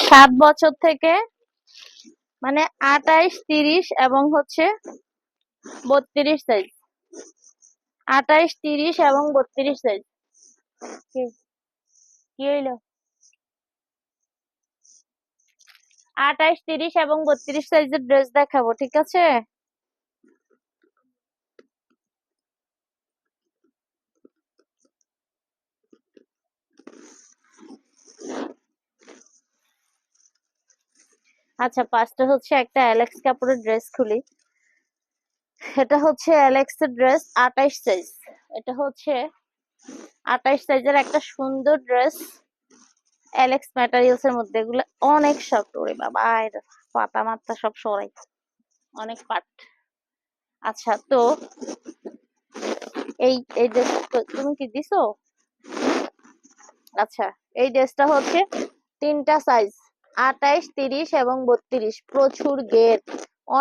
7 বছর থেকে মানে 28, 30 এবং হচ্ছে 32 সাইজ। 28, 30 এবং 32 সাইজ। কি কি হইলো? 28, 30 এবং 32 সাইজের ড্রেস দেখাবো, ঠিক আছে? আচ্ছা, ফার্স্টে হচ্ছে একটা অ্যালেক্স কাপড়ের ড্রেস খুলি। এটা হচ্ছে অ্যালেক্স এর ড্রেস, 28 সাইজ। এটা হচ্ছে 28 সাইজের একটা সুন্দর ড্রেস, অ্যালেক্স ম্যাটেরিয়ালস এর মধ্যে। এগুলো অনেক সফট। ওরে বাবা, এর পাতা মাত্রা সব সরাই, অনেক পাট। আচ্ছা, তো এই এই ড্রেস তুমি কি দিছো? আচ্ছা, এই ড্রেসটা হচ্ছে 3টা সাইজ, 28, 30 এবং 32। প্রচুর ঘের,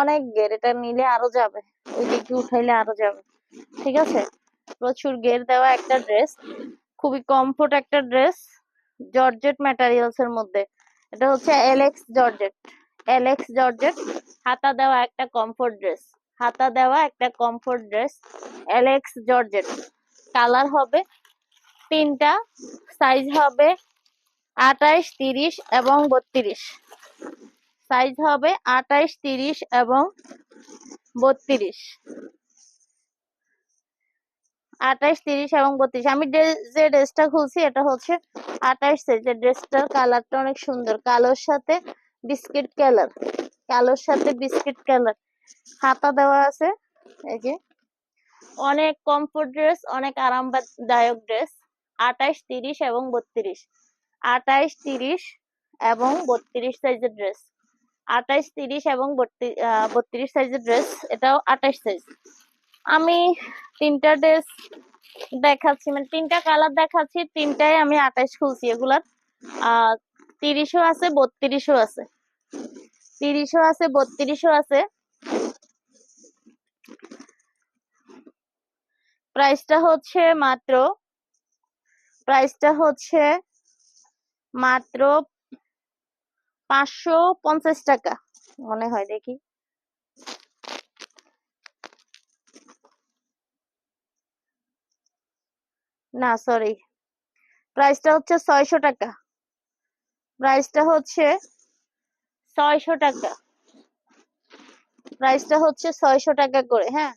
অনেক ঘের। এটা নিলে আরো যাবে, ওই দিকে উঠাইলে আরো যাবে, ঠিক আছে? প্রচুর ঘের দেওয়া একটা ড্রেস, খুবই কমফোর্ট একটা ড্রেস, জর্জেট ম্যাটেরিয়ালস এর মধ্যে। এটা হচ্ছে এলেক্স জর্জেট। এলেক্স জর্জেট হাতা দেওয়া একটা কমফোর্ট ড্রেস। হাতা দেওয়া একটা comfort dress, Alex georgette. Colour হবে 3টা, সাইজ হবে 28, 30 এবং 32। সাইজ হবে 28, 30 এবং 32। 28, 30 এবং 32। আমি যে ড্রেসটা খুলছি এটা হচ্ছে 28 সাইজের। ড্রেসটার কালারটা অনেক সুন্দর, কালোর সাথে বিস্কিট কালার। কালোর সাথে বিস্কিট কালার। হাতা দেওয়া আছে, এই যে। অনেক কমফোর্ট ড্রেস, অনেক আরামদায়ক ড্রেস। 28, 30 এবং 32। 28, 30 এবং 32 সাইজের ড্রেস। 28, 30 এবং 32 সাইজের ড্রেস। এটাও 28 সাইজ। আমি 3টা ড্রেস দেখাচ্ছি, মানে 3টা কালার দেখাচ্ছি। 3টাই আমি 28 খুলছি। এগুলার 30ও আছে, 32ও আছে। 30ও আছে, 32ও আছে। প্রাইসটা হচ্ছে মাত্র 550 টাকা মনে হয়। দেখি, না সরি, প্রাইসটা হচ্ছে 600 টাকা। প্রাইসটা হচ্ছে 600 টাকা। প্রাইসটা হচ্ছে 600 টাকা করে, হ্যাঁ।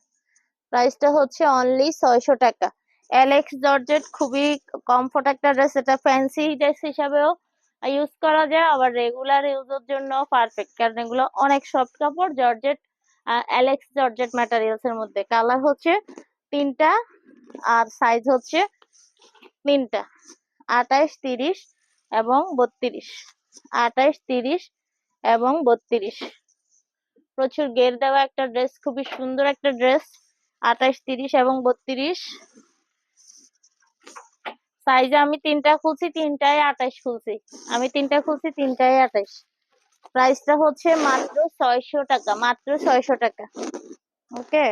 প্রাইসটা হচ্ছে অনলি 600 টাকা। অ্যালেক্স জর্জেট খুবই কমফোর্ট একটা ড্রেস। এটা ফ্যান্সি ড্রেস হিসাবেও ইউজ করা যায়, আবার রেগুলার ইউজের জন্য পারফেক্ট, কারণ এগুলো অনেক সফট কাপড়। জর্জেট, অ্যালেক্স জর্জেট ম্যাটেরিয়ালস এর মধ্যে। কালার হচ্ছে 3টা আর সাইজ হচ্ছে 3টা, 28, 30 এবং 32। 28, 30 এবং 32। প্রচুর ঘের দেওয়া একটা ড্রেস, খুবই সুন্দর একটা ড্রেস। 28, 30 এবং 32 সাইজে। আমি 3টা খুলছি, 3টাই 28 খুলছি। আমি 3টা খুলছি, 3টাই 28। প্রাইসটা হচ্ছে মাত্র 600 টাকা, মাত্র 600 টাকা। ওকে।